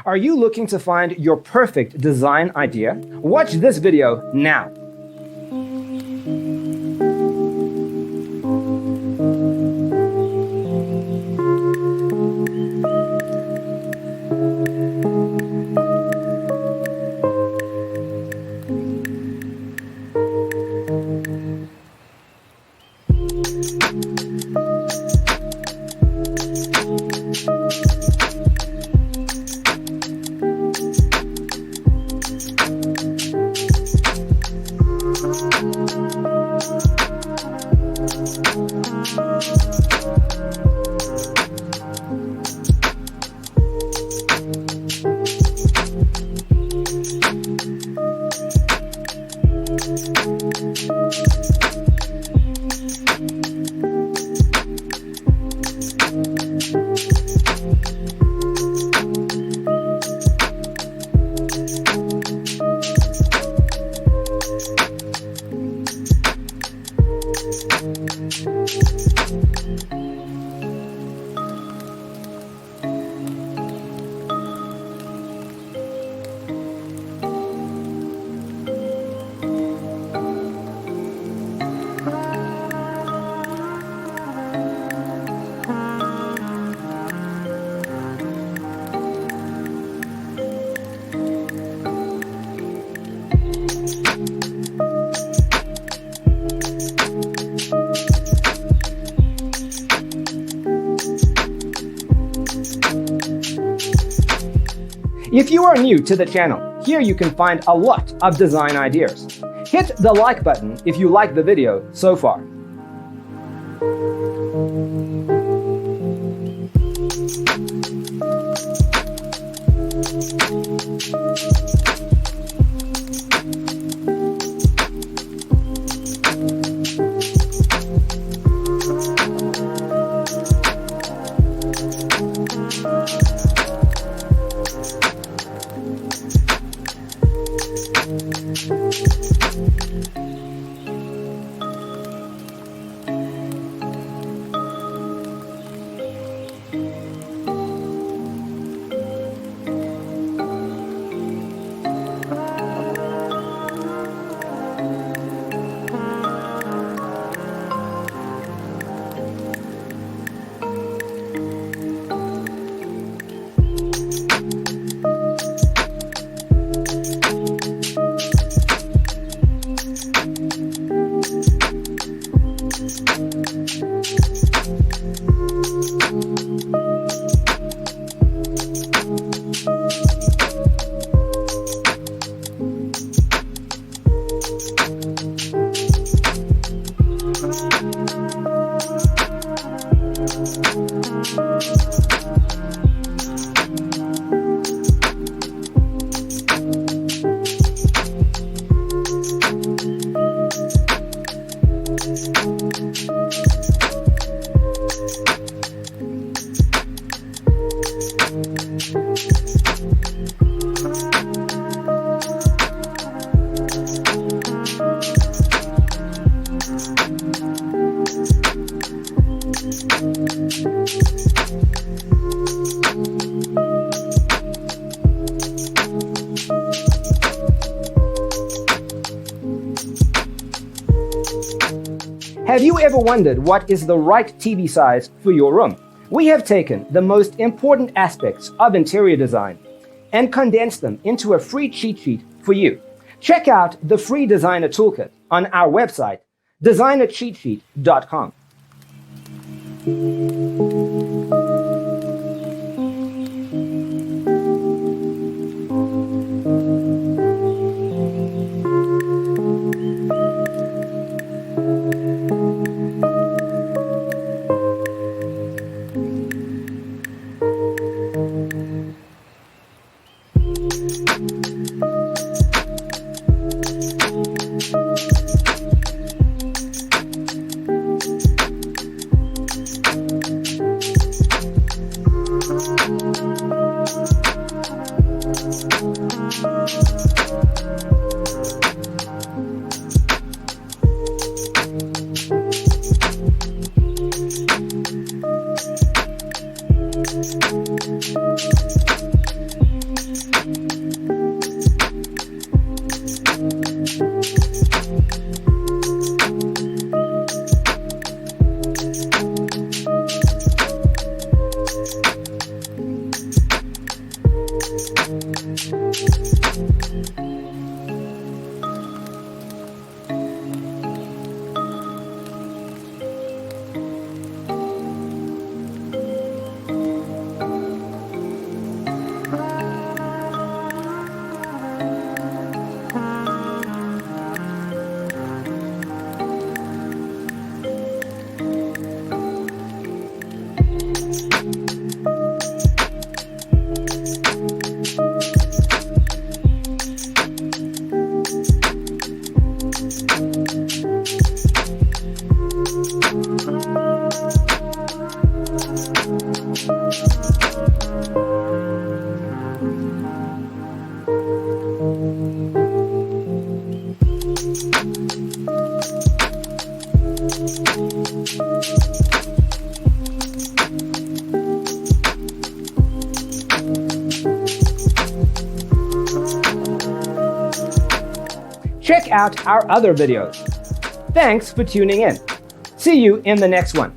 Are you looking to find your perfect design idea? Watch this video now. If you are new to the channel, here you can find a lot of design ideas. Hit the like button if you like the video so far. Have you ever wondered what is the right TV size for your room? We have taken the most important aspects of interior design and condensed them into a free cheat sheet for you. Check out the free designer toolkit on our website, designercheatsheet.com. Check out our other videos. Thanks for tuning in. See you in the next one.